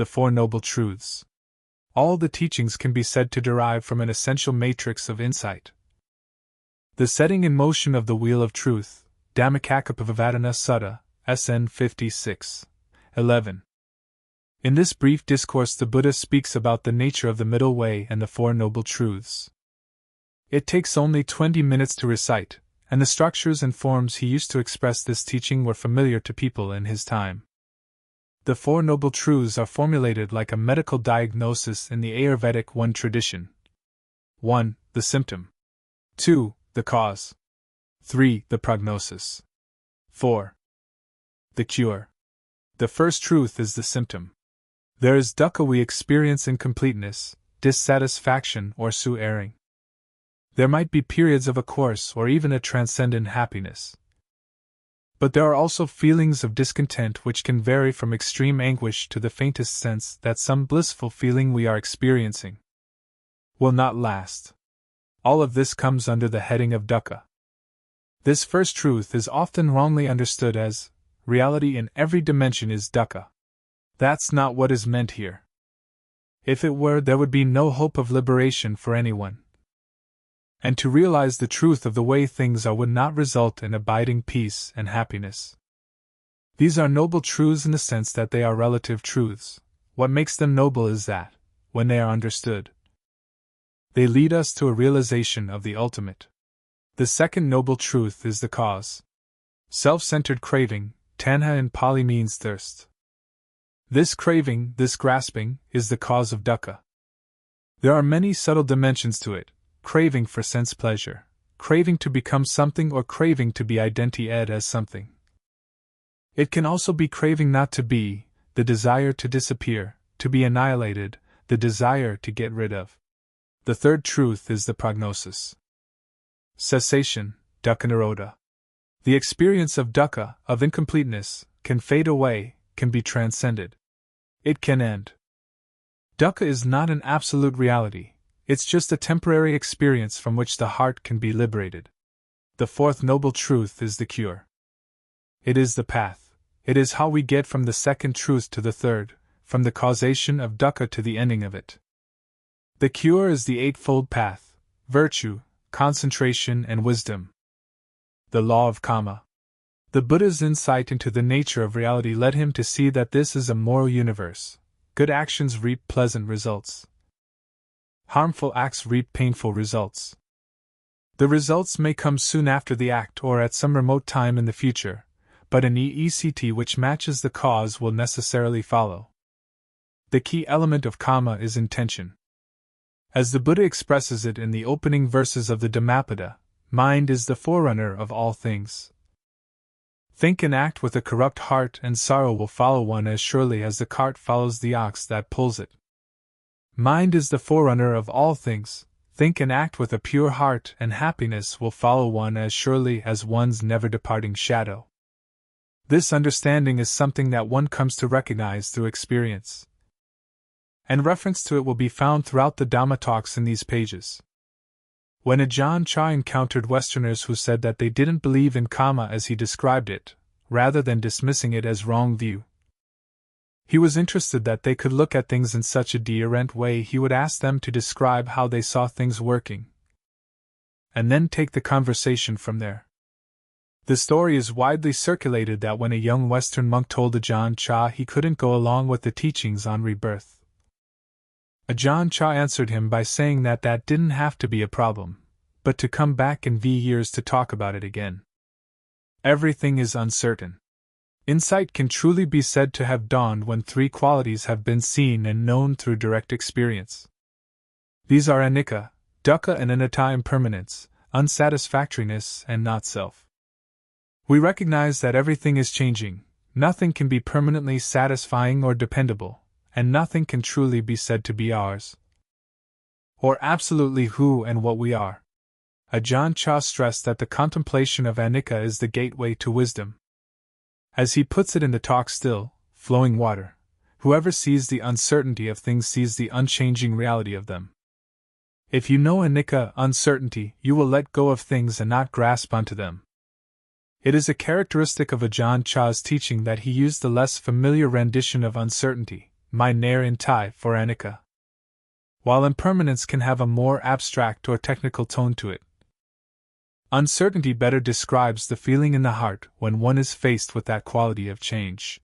the Four Noble Truths. All the teachings can be said to derive from an essential matrix of insight. The setting in motion of the Wheel of Truth, Dhammacakkappavattana Sutta, SN 56. 11. In this brief discourse, the Buddha speaks about the nature of the middle way and the Four Noble Truths. It takes only 20 minutes to recite, and the structures and forms he used to express this teaching were familiar to people in his time. The Four Noble Truths are formulated like a medical diagnosis in the Ayurvedic one tradition. 1. The symptom. 2. The cause. 3. The prognosis. 4. The cure. The first truth is the symptom. There is dukkha we experience incompleteness, dissatisfaction, or erring. There might be periods of a course or even a transcendent happiness. But there are also feelings of discontent which can vary from extreme anguish to the faintest sense that some blissful feeling we are experiencing will not last. All of this comes under the heading of dukkha. This first truth is often wrongly understood as reality in every dimension is dukkha. That's not what is meant here. If it were, there would be no hope of liberation for anyone. And to realize the truth of the way things are would not result in abiding peace and happiness. These are noble truths in the sense that they are relative truths. What makes them noble is that, when they are understood, they lead us to a realization of the ultimate. The second noble truth is the cause. Self-centered craving, tanha in Pali means thirst. This craving, this grasping, is the cause of dukkha. There are many subtle dimensions to it: craving for sense pleasure, craving to become something, or craving to be identified as something. It can also be craving not to be, the desire to disappear, to be annihilated, the desire to get rid of. The third truth is the prognosis. Cessation, dukkha nirodha. The experience of dukkha, of incompleteness, can fade away, can be transcended. It can end. Dukkha is not an absolute reality, it's just a temporary experience from which the heart can be liberated. The fourth noble truth is the cure. It is the path. It is how we get from the second truth to the third, from the causation of dukkha to the ending of it. The cure is the eightfold path: virtue, concentration, and wisdom. The law of karma. The Buddha's insight into the nature of reality led him to see that this is a moral universe. Good actions reap pleasant results. Harmful acts reap painful results. The results may come soon after the act or at some remote time in the future, but an EECT which matches the cause will necessarily follow. The key element of karma is intention. As the Buddha expresses it in the opening verses of the Dhammapada, mind is the forerunner of all things. Think and act with a corrupt heart, and sorrow will follow one as surely as the cart follows the ox that pulls it. Mind is the forerunner of all things. Think and act with a pure heart, and happiness will follow one as surely as one's never-departing shadow. This understanding is something that one comes to recognize through experience, and reference to it will be found throughout the Dhamma talks in these pages. When Ajahn Chah encountered Westerners who said that they didn't believe in karma as he described it, rather than dismissing it as wrong view, he was interested that they could look at things in such a different way. He would ask them to describe how they saw things working, and then take the conversation from there. The story is widely circulated that when a young Western monk told Ajahn Chah he couldn't go along with the teachings on rebirth, Ajahn Chah answered him by saying that didn't have to be a problem, but to come back in years to talk about it again. Everything is uncertain. Insight can truly be said to have dawned when three qualities have been seen and known through direct experience. These are anicca, dukkha, and anatta, impermanence, unsatisfactoriness, and not-self. We recognize that everything is changing, nothing can be permanently satisfying or dependable, and nothing can truly be said to be ours, or absolutely who and what we are. Ajahn Chah stressed that the contemplation of anicca is the gateway to wisdom. As he puts it in the talk Still, Flowing Water, whoever sees the uncertainty of things sees the unchanging reality of them. If you know anicca, uncertainty, you will let go of things and not grasp onto them. It is a characteristic of Ajahn Chah's teaching that he used the less familiar rendition of uncertainty, my nair in Thai for anicca. While impermanence can have a more abstract or technical tone to it, uncertainty better describes the feeling in the heart when one is faced with that quality of change.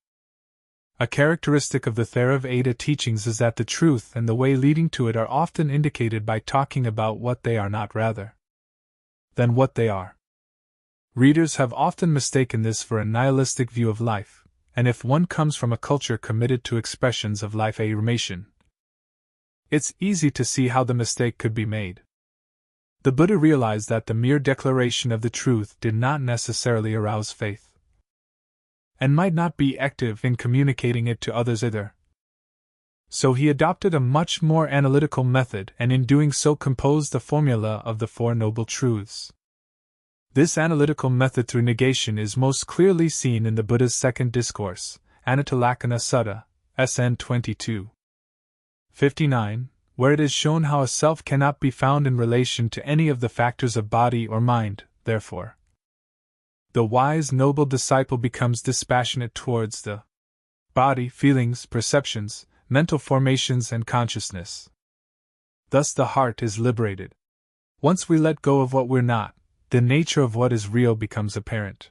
A characteristic of the Theravada teachings is that the truth and the way leading to it are often indicated by talking about what they are not rather than what they are. Readers have often mistaken this for a nihilistic view of life, and if one comes from a culture committed to expressions of life affirmation, it's easy to see how the mistake could be made. The Buddha realized that the mere declaration of the truth did not necessarily arouse faith, and might not be active in communicating it to others either. So he adopted a much more analytical method and in doing so composed the formula of the Four Noble Truths. This analytical method through negation is most clearly seen in the Buddha's second discourse, Anattalakkhana Sutta, SN 22:59, where it is shown how a self cannot be found in relation to any of the factors of body or mind. Therefore, the wise, noble disciple becomes dispassionate towards the body, feelings, perceptions, mental formations, and consciousness. Thus the heart is liberated. Once we let go of what we're not, the nature of what is real becomes apparent.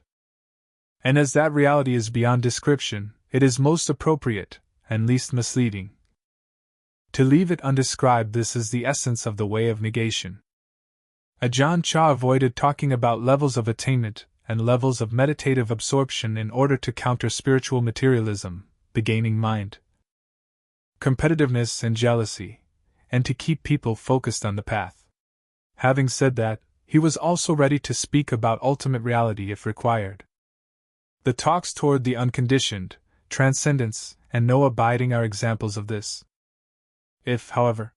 And as that reality is beyond description, it is most appropriate, and least misleading, to leave it undescribed. This is the essence of the way of negation. Ajahn Chah avoided talking about levels of attainment and levels of meditative absorption in order to counter spiritual materialism, the gaining mind, competitiveness and jealousy, and to keep people focused on the path. Having said that, he was also ready to speak about ultimate reality if required. The talks toward the unconditioned, transcendence, and no abiding are examples of this. If, however,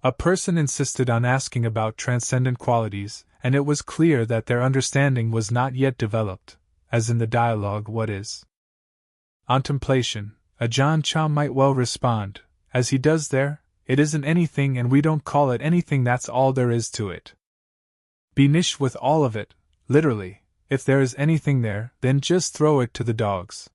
a person insisted on asking about transcendent qualities, and it was clear that their understanding was not yet developed, as in the dialogue What is Contemplation, Ajahn Chah might well respond, as he does there, it isn't anything and we don't call it anything, that's all there is to it. Be niche with all of it, literally, if there is anything there, then just throw it to the dogs.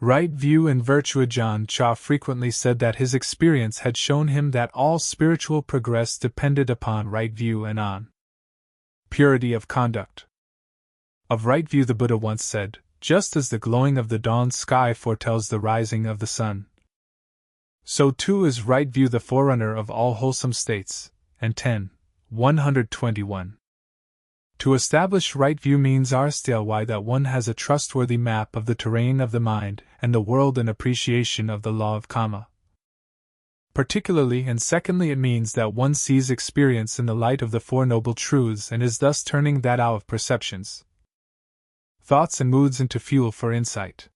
Right view and virtue. Ajahn Chah frequently said that his experience had shown him that all spiritual progress depended upon right view and on purity of conduct. Of right view the Buddha once said, just as the glowing of the dawn sky foretells the rising of the sun, so too is right view the forerunner of all wholesome states. And 121. To establish right view means RSTLY that one has a trustworthy map of the terrain of the mind and the world and appreciation of the law of karma. Particularly, and secondly, it means that one sees experience in the light of the Four Noble Truths and is thus turning that out of perceptions, thoughts, and moods into fuel for insight.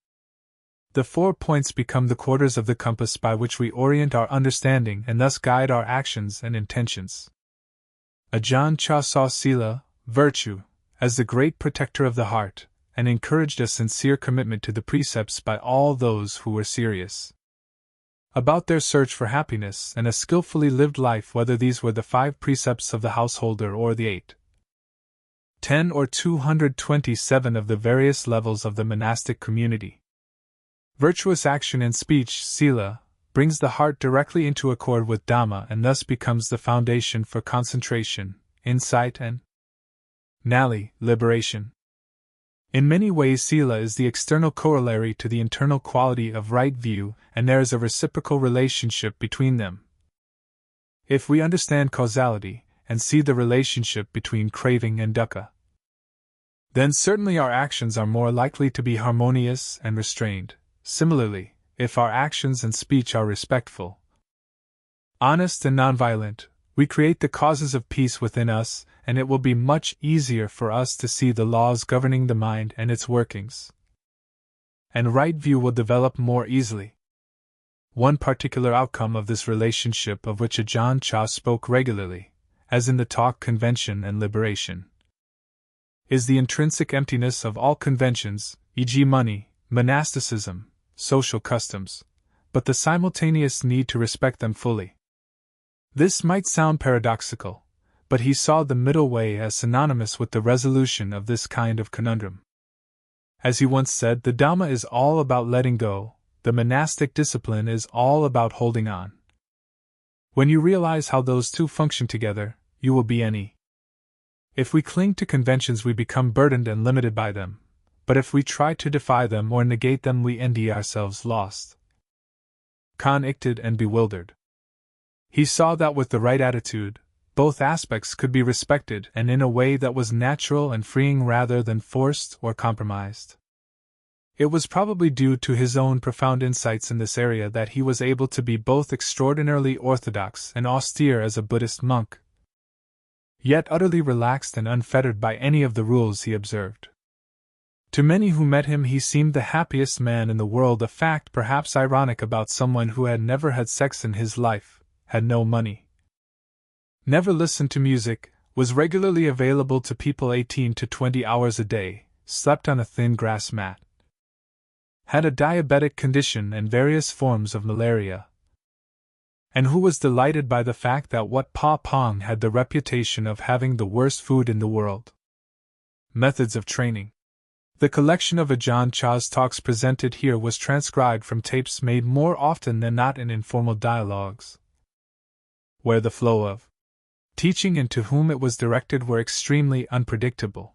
The 4 points become the quarters of the compass by which we orient our understanding and thus guide our actions and intentions. Ajahn Chah saw Sila, virtue, as the great protector of the heart, and encouraged a sincere commitment to the precepts by all those who were serious about their search for happiness and a skillfully lived life, whether these were the 5 precepts of the householder or the 8, 10 or 227 of the various levels of the monastic community. Virtuous action and speech, Sila, brings the heart directly into accord with Dhamma and thus becomes the foundation for concentration, insight, and Nali, liberation. In many ways, Sila is the external corollary to the internal quality of right view, and there is a reciprocal relationship between them. If we understand causality, and see the relationship between craving and dukkha, then certainly our actions are more likely to be harmonious and restrained. Similarly, if our actions and speech are respectful, honest, and nonviolent, we create the causes of peace within us, and it will be much easier for us to see the laws governing the mind and its workings. And right view will develop more easily. One particular outcome of this relationship, of which Ajahn Chah spoke regularly, as in the talk Convention and Liberation, is the intrinsic emptiness of all conventions, e.g., money, monasticism, social customs, but the simultaneous need to respect them fully. This might sound paradoxical, but he saw the middle way as synonymous with the resolution of this kind of conundrum. As he once said, the Dhamma is all about letting go, the monastic discipline is all about holding on. When you realize how those two function together, you will be any. If we cling to conventions, we become burdened and limited by them, but if we try to defy them or negate them, we end ourselves lost, connected and bewildered. He saw that with the right attitude, both aspects could be respected and in a way that was natural and freeing rather than forced or compromised. It was probably due to his own profound insights in this area that he was able to be both extraordinarily orthodox and austere as a Buddhist monk, yet utterly relaxed and unfettered by any of the rules he observed. To many who met him, he seemed the happiest man in the world, a fact perhaps ironic about someone who had never had sex in his life, had no money, never listened to music, was regularly available to people 18 to 20 hours a day, slept on a thin grass mat, had a diabetic condition and various forms of malaria, and who was delighted by the fact that Wat Pa Pong had the reputation of having the worst food in the world. Methods of training. The collection of Ajahn Chah's talks presented here was transcribed from tapes made more often than not in informal dialogues, where the flow of teaching and to whom it was directed were extremely unpredictable.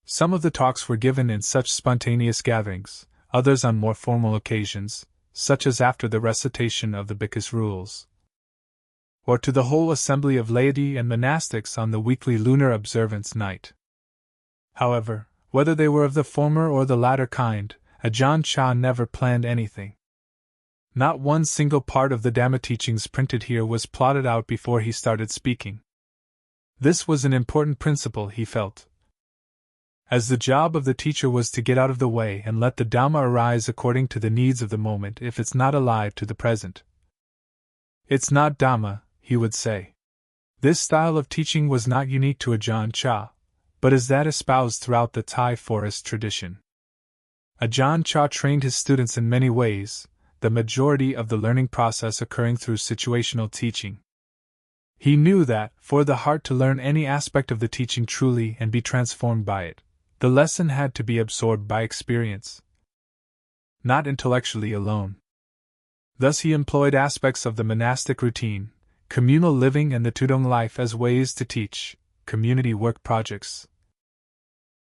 Some of the talks were given in such spontaneous gatherings, others on more formal occasions, such as after the recitation of the Bhikkhu's rules, or to the whole assembly of laity and monastics on the weekly lunar observance night. However, whether they were of the former or the latter kind, Ajahn Chah never planned anything. Not one single part of the Dhamma teachings printed here was plotted out before he started speaking. This was an important principle, he felt, as the job of the teacher was to get out of the way and let the Dhamma arise according to the needs of the moment if it's not alive to the present. It's not Dhamma, he would say. This style of teaching was not unique to Ajahn Chah, but is that espoused throughout the Thai forest tradition. Ajahn Chah trained his students in many ways, the majority of the learning process occurring through situational teaching. He knew that, for the heart to learn any aspect of the teaching truly and be transformed by it, the lesson had to be absorbed by experience, not intellectually alone. Thus he employed aspects of the monastic routine, communal living and the Tudong life as ways to teach, community work projects,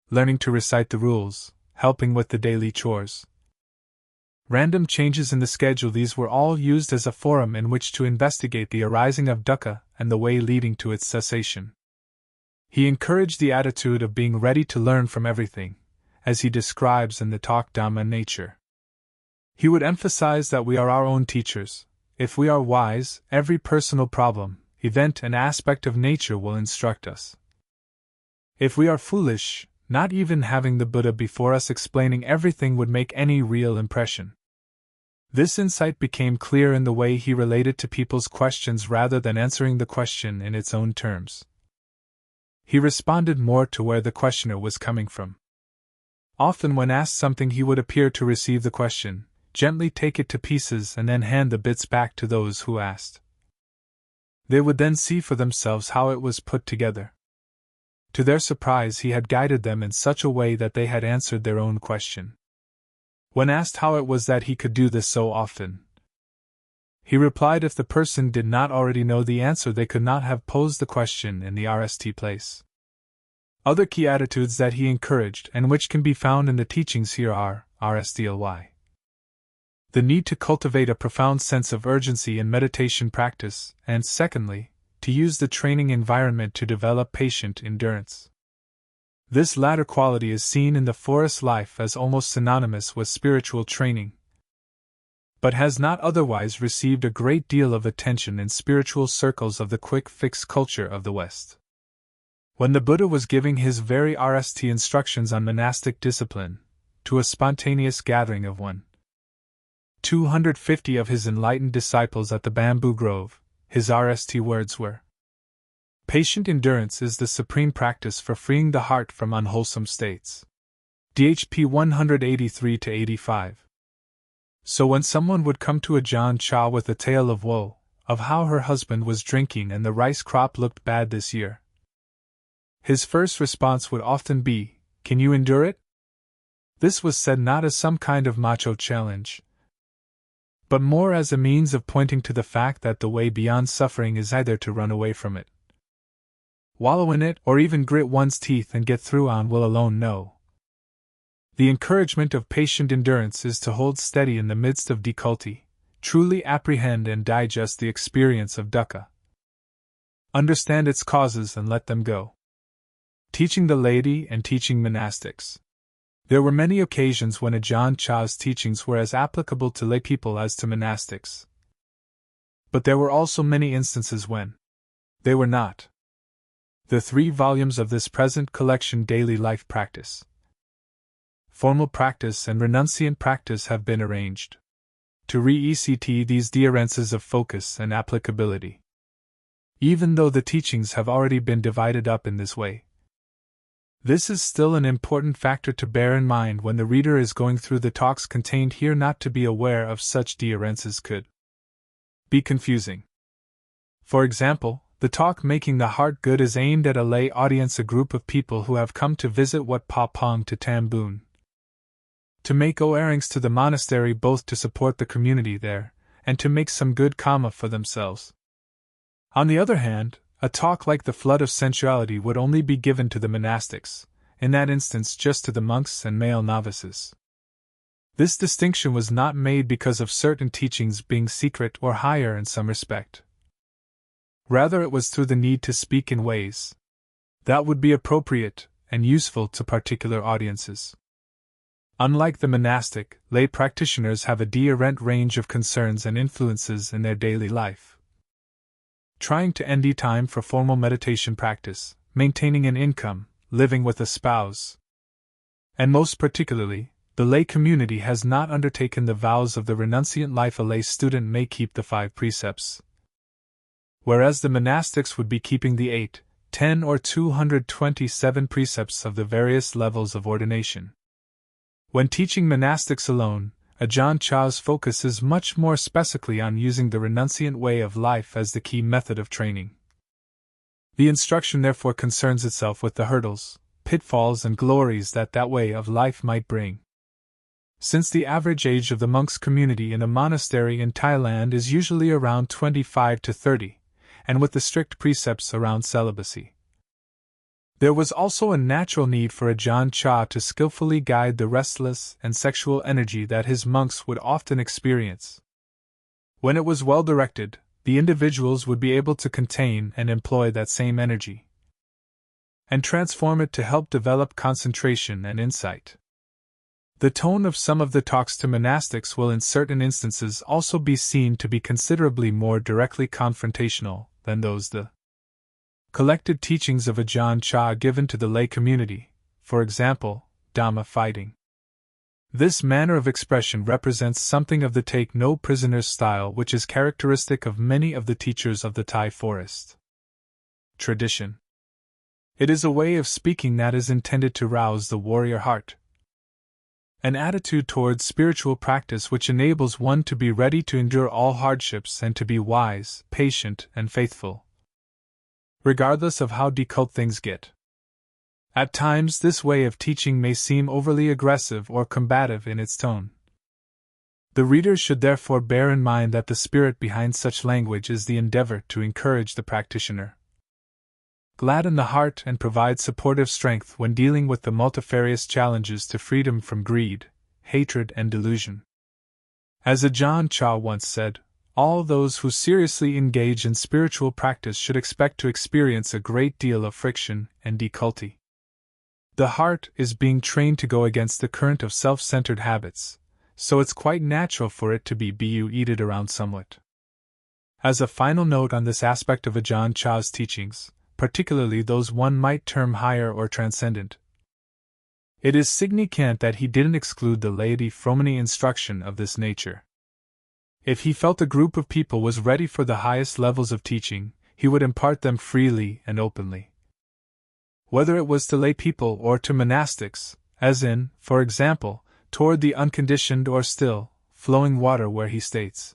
learning to recite the rules, helping with the daily chores, random changes in the schedule. These were all used as a forum in which to investigate the arising of dukkha and the way leading to its cessation. He encouraged the attitude of being ready to learn from everything, as he describes in the talk Dhamma Nature. He would emphasize that we are our own teachers. If we are wise, every personal problem, event, and aspect of nature will instruct us. If we are foolish, not even having the Buddha before us explaining everything would make any real impression. This insight became clear in the way he related to people's questions rather than answering the question in its own terms. He responded more to where the questioner was coming from. Often when asked something, he would appear to receive the question, gently take it to pieces and then hand the bits back to those who asked. They would then see for themselves how it was put together. To their surprise, he had guided them in such a way that they had answered their own question. When asked how it was that he could do this so often, he replied if the person did not already know the answer, they could not have posed the question in the RST place. Other key attitudes that he encouraged and which can be found in the teachings here are RSTLY. The need to cultivate a profound sense of urgency in meditation practice, and secondly, to use the training environment to develop patient endurance. This latter quality is seen in the forest life as almost synonymous with spiritual training, but has not otherwise received a great deal of attention in spiritual circles of the quick-fix culture of the West. When the Buddha was giving his very RST instructions on monastic discipline, to a spontaneous gathering of 250 of his enlightened disciples at the bamboo grove, his RST words were, "Patient endurance is the supreme practice for freeing the heart from unwholesome states." DHP 183-85. So when someone would come to Ajahn Chah with a tale of woe, of how her husband was drinking and the rice crop looked bad this year, his first response would often be, "Can you endure it?" This was said not as some kind of macho challenge, but more as a means of pointing to the fact that the way beyond suffering is either to run away from it, wallow in it, or even grit one's teeth and get through on will alone know. The encouragement of patient endurance is to hold steady in the midst of difficulty, truly apprehend and digest the experience of dukkha, understand its causes and let them go. Teaching the laity and teaching monastics. There were many occasions when Ajahn Chah's teachings were as applicable to lay people as to monastics. But there were also many instances when they were not. The 3 volumes of this present collection, Daily Life Practice, Formal Practice and Renunciant Practice, have been arranged to re-ECT these differences of focus and applicability. Even though the teachings have already been divided up in this way, this is still an important factor to bear in mind when the reader is going through the talks contained here. Not to be aware of such differences could be confusing. For example, the talk Making the Heart Good is aimed at a lay audience, a group of people who have come to visit Wat Pa Pong to Tambun, to make offerings to the monastery, both to support the community there and to make some good karma for themselves. On the other hand, a talk like The Flood of Sensuality would only be given to the monastics, in that instance just to the monks and male novices. This distinction was not made because of certain teachings being secret or higher in some respect. Rather, it was through the need to speak in ways that would be appropriate and useful to particular audiences. Unlike the monastic, lay practitioners have a different range of concerns and influences in their daily life. Trying to end time for formal meditation practice, maintaining an income, living with a spouse. And most particularly, the lay community has not undertaken the vows of the renunciant life. A lay student may keep the 5 precepts, whereas the monastics would be keeping the 8, 10 or 227 precepts of the various levels of ordination. When teaching monastics alone, Ajahn Chah's focus is much more specifically on using the renunciant way of life as the key method of training. The instruction therefore concerns itself with the hurdles, pitfalls and glories that way of life might bring. Since the average age of the monks' community in a monastery in Thailand is usually around 25 to 30, and with the strict precepts around celibacy, there was also a natural need for Ajahn Chah to skillfully guide the restless and sexual energy that his monks would often experience. When it was well directed, the individuals would be able to contain and employ that same energy and transform it to help develop concentration and insight. The tone of some of the talks to monastics will in certain instances also be seen to be considerably more directly confrontational than those the collected teachings of Ajahn Chah given to the lay community, for example, Dhamma fighting. This manner of expression represents something of the take no prisoners style which is characteristic of many of the teachers of the Thai forest tradition. It is a way of speaking that is intended to rouse the warrior heart, an attitude towards spiritual practice which enables one to be ready to endure all hardships and to be wise, patient, and faithful, regardless of how difficult things get. At times, this way of teaching may seem overly aggressive or combative in its tone. The reader should therefore bear in mind that the spirit behind such language is the endeavor to encourage the practitioner, gladden the heart, and provide supportive strength when dealing with the multifarious challenges to freedom from greed, hatred, and delusion. As Ajahn Chah once said, all those who seriously engage in spiritual practice should expect to experience a great deal of friction and difficulty. The heart is being trained to go against the current of self-centered habits, so it's quite natural for it to be buoyed around somewhat. As a final note on this aspect of Ajahn Chah's teachings, particularly those one might term higher or transcendent, it is significant that he didn't exclude the laity from any instruction of this nature. If he felt a group of people was ready for the highest levels of teaching, he would impart them freely and openly. Whether it was to lay people or to monastics, as in, for example, toward the unconditioned or still, flowing water where he states,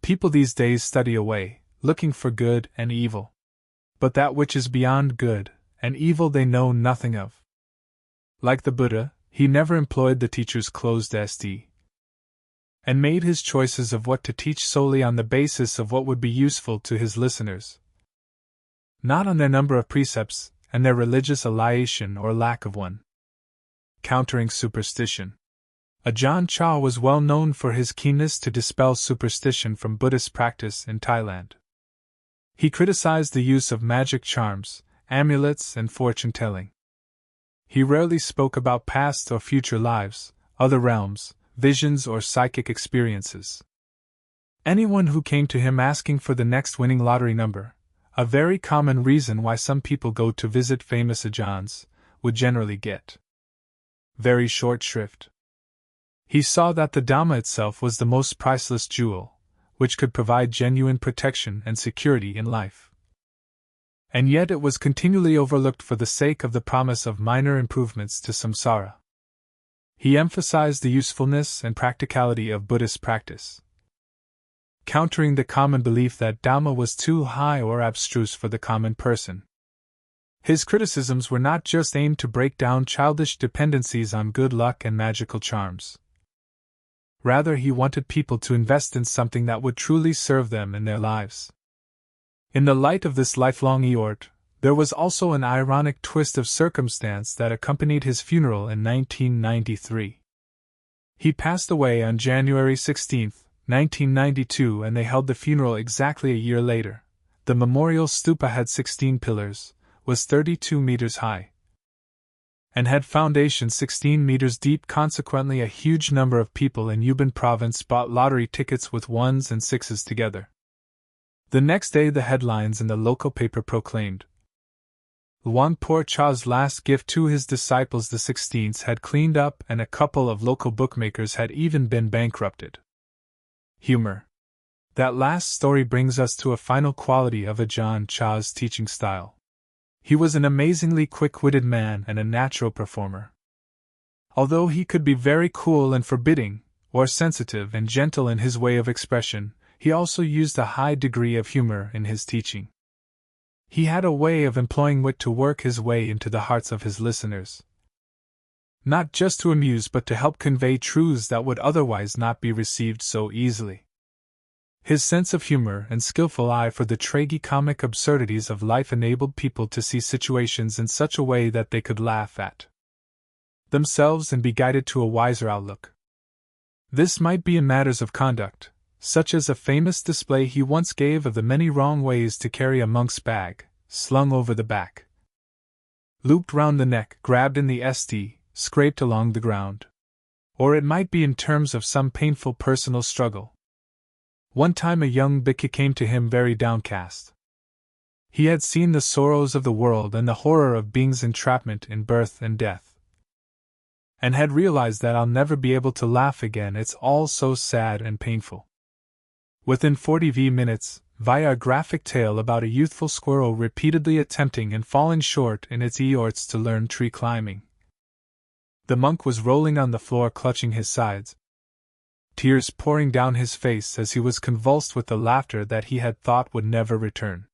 people these days study away, looking for good and evil, but that which is beyond good and evil they know nothing of. Like the Buddha, he never employed the teacher's closed st. and made his choices of what to teach solely on the basis of what would be useful to his listeners, not on their number of precepts and their religious affiliation or lack of one. Countering superstition. Ajahn Chah was well known for his keenness to dispel superstition from Buddhist practice in Thailand. He criticized the use of magic charms, amulets, and fortune-telling. He rarely spoke about past or future lives, other realms, visions, or psychic experiences. Anyone who came to him asking for the next winning lottery number, a very common reason why some people go to visit famous Ajahns, would generally get very short shrift. He saw that the Dhamma itself was the most priceless jewel, which could provide genuine protection and security in life. And yet it was continually overlooked for the sake of the promise of minor improvements to samsara. He emphasized the usefulness and practicality of Buddhist practice, countering the common belief that Dhamma was too high or abstruse for the common person. His criticisms were not just aimed to break down childish dependencies on good luck and magical charms. Rather, he wanted people to invest in something that would truly serve them in their lives. In the light of this lifelong effort, there was also an ironic twist of circumstance that accompanied his funeral in 1993. He passed away on January 16, 1992, and they held the funeral exactly a year later. The memorial stupa had 16 pillars, was 32 meters high, and had foundations 16 meters deep. Consequently, a huge number of people in Yubin province bought lottery tickets with ones and sixes together. The next day, the headlines in the local paper proclaimed, Luangpur Chah's last gift to his disciples. The 16s had cleaned up, and a couple of local bookmakers had even been bankrupted. Humor. That last story brings us to a final quality of Ajahn Chah's teaching style. He was an amazingly quick-witted man and a natural performer. Although he could be very cool and forbidding, or sensitive and gentle in his way of expression, he also used a high degree of humor in his teaching. He had a way of employing wit to work his way into the hearts of his listeners, not just to amuse but to help convey truths that would otherwise not be received so easily. His sense of humor and skillful eye for the tragicomic absurdities of life enabled people to see situations in such a way that they could laugh at themselves and be guided to a wiser outlook. This might be in matters of conduct, such as a famous display he once gave of the many wrong ways to carry a monk's bag, slung over the back, looped round the neck, grabbed in the st, scraped along the ground. Or it might be in terms of some painful personal struggle. One time a young bhikkhu came to him very downcast. He had seen the sorrows of the world and the horror of being's entrapment in birth and death, and had realized that I'll never be able to laugh again, it's all so sad and painful. Within 40 minutes, via a graphic tale about a youthful squirrel repeatedly attempting and falling short in its efforts to learn tree climbing, the monk was rolling on the floor clutching his sides, tears pouring down his face as he was convulsed with the laughter that he had thought would never return.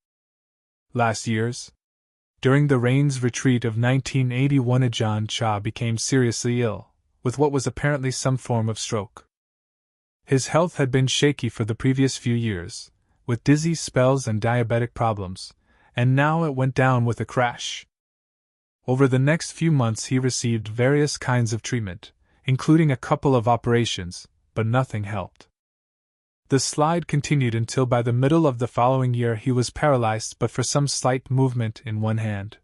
Last year's, during the Rains retreat of 1981, Ajahn Chah became seriously ill, with what was apparently some form of stroke. His health had been shaky for the previous few years, with dizzy spells and diabetic problems, and now it went down with a crash. Over the next few months he received various kinds of treatment, including a couple of operations, but nothing helped. The slide continued until by the middle of the following year he was paralyzed but for some slight movement in one hand.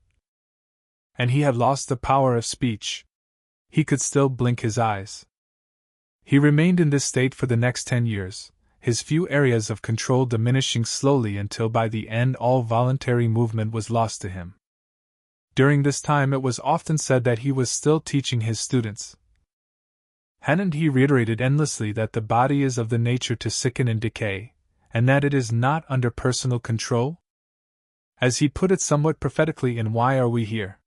And he had lost the power of speech. He could still blink his eyes. He remained in this state for the next 10 years, his few areas of control diminishing slowly until by the end all voluntary movement was lost to him. During this time it was often said that he was still teaching his students. Hadn't he reiterated endlessly that the body is of the nature to sicken and decay, and that it is not under personal control? As he put it somewhat prophetically in Why Are We Here?,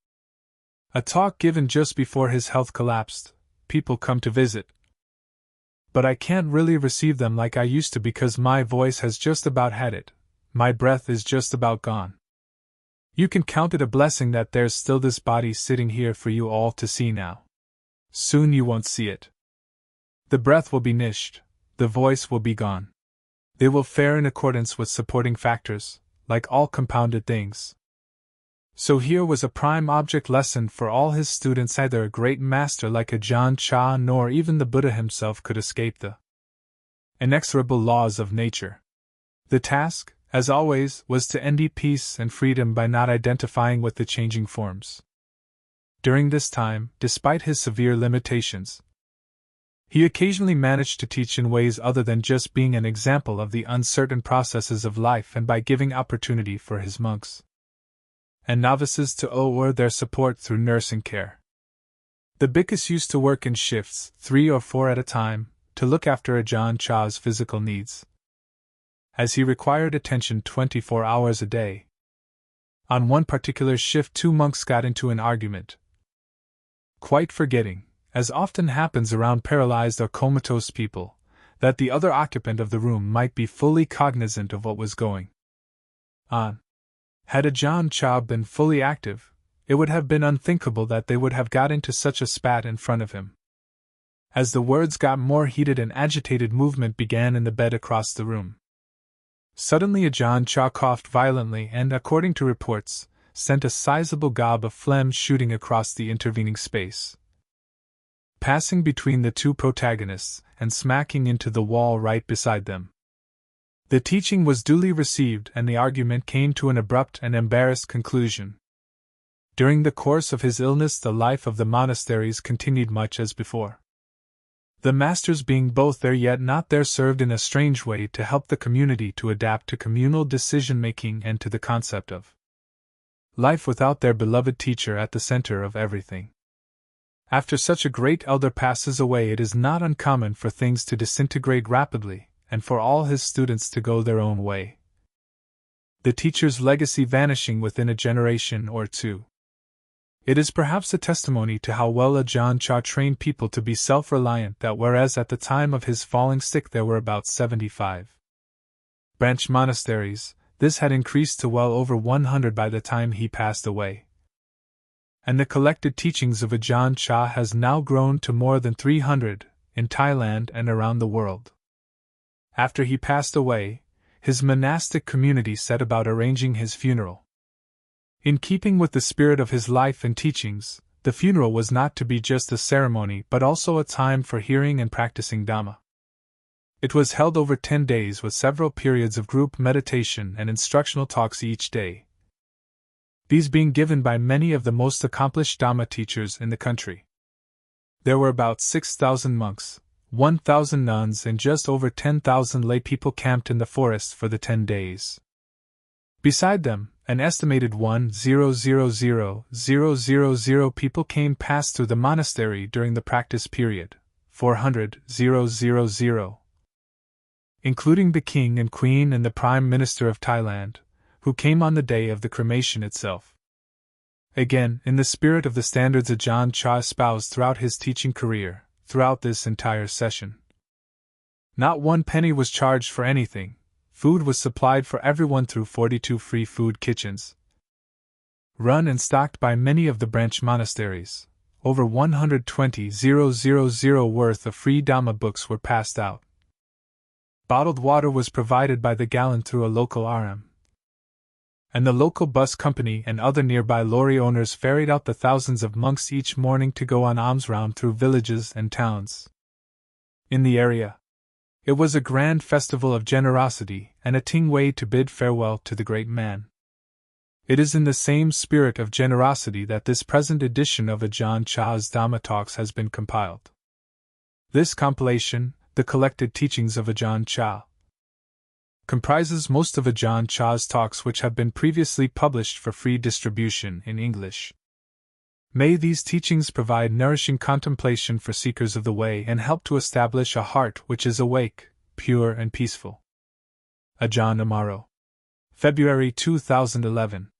a talk given just before his health collapsed, people come to visit, but I can't really receive them like I used to because my voice has just about had it, my breath is just about gone. You can count it a blessing that there's still this body sitting here for you all to see now. Soon you won't see it. The breath will be nished, the voice will be gone. They will fare in accordance with supporting factors, like all compounded things. So here was a prime object lesson for all his students. Either a great master like Ajahn Chah nor even the Buddha himself could escape the inexorable laws of nature. The task, as always, was to end peace and freedom by not identifying with the changing forms. During this time, despite his severe limitations, he occasionally managed to teach in ways other than just being an example of the uncertain processes of life, and by giving opportunity for his monks and novices to owe their support through nursing care. The bhikkhus used to work in shifts, 3 or 4 at a time, to look after Ajahn Chah's physical needs, as he required attention 24 hours a day. On one particular shift, 2 monks got into an argument, quite forgetting, as often happens around paralyzed or comatose people, that the other occupant of the room might be fully cognizant of what was going on. Had Ajahn Chah been fully active, it would have been unthinkable that they would have got into such a spat in front of him. As the words got more heated, an agitated movement began in the bed across the room. Suddenly Ajahn Chah coughed violently and, according to reports, sent a sizable gob of phlegm shooting across the intervening space, passing between the 2 protagonists and smacking into the wall right beside them. The teaching was duly received and the argument came to an abrupt and embarrassed conclusion. During the course of his illness, the life of the monasteries continued much as before, the masters being both there yet not there, served in a strange way to help the community to adapt to communal decision-making and to the concept of life without their beloved teacher at the center of everything. After such a great elder passes away, it is not uncommon for things to disintegrate rapidly, and for all his students to go their own way, the teacher's legacy vanishing within a generation or 2. It is perhaps a testimony to how well Ajahn Chah trained people to be self-reliant that whereas at the time of his falling sick there were about 75 branch monasteries, this had increased to well over 100 by the time he passed away. And the collected teachings of Ajahn Chah has now grown to more than 300, in Thailand and around the world. After he passed away, his monastic community set about arranging his funeral. In keeping with the spirit of his life and teachings, the funeral was not to be just a ceremony but also a time for hearing and practicing Dhamma. It was held over 10 days with several periods of group meditation and instructional talks each day, these being given by many of the most accomplished Dhamma teachers in the country. There were about 6,000 monks, 1,000 nuns and just over 10,000 lay people camped in the forest for the 10 days. Beside them, an estimated 1,000,000 people came past through the monastery during the practice period, 400,000, including the king and queen and the prime minister of Thailand, who came on the day of the cremation itself. Again, in the spirit of the standards Ajahn Chah espoused throughout his teaching career, throughout this entire session, not 1 penny was charged for anything. Food was supplied for everyone through 42 free food kitchens, run and stocked by many of the branch monasteries. Over 120,000 worth of free Dhamma books were passed out. Bottled water was provided by the gallon through a local RM, and the local bus company and other nearby lorry owners ferried out the thousands of monks each morning to go on alms round through villages and towns in the area. It was a grand festival of generosity and a TINH way to bid farewell to the great man. It is in the same spirit of generosity that this present edition of Ajahn Chah's Dhamma Talks has been compiled. This compilation, the collected teachings of Ajahn Chah, comprises most of Ajahn Chah's talks which have been previously published for free distribution in English. May these teachings provide nourishing contemplation for seekers of the way and help to establish a heart which is awake, pure and peaceful. Ajahn Amaro. February 2011.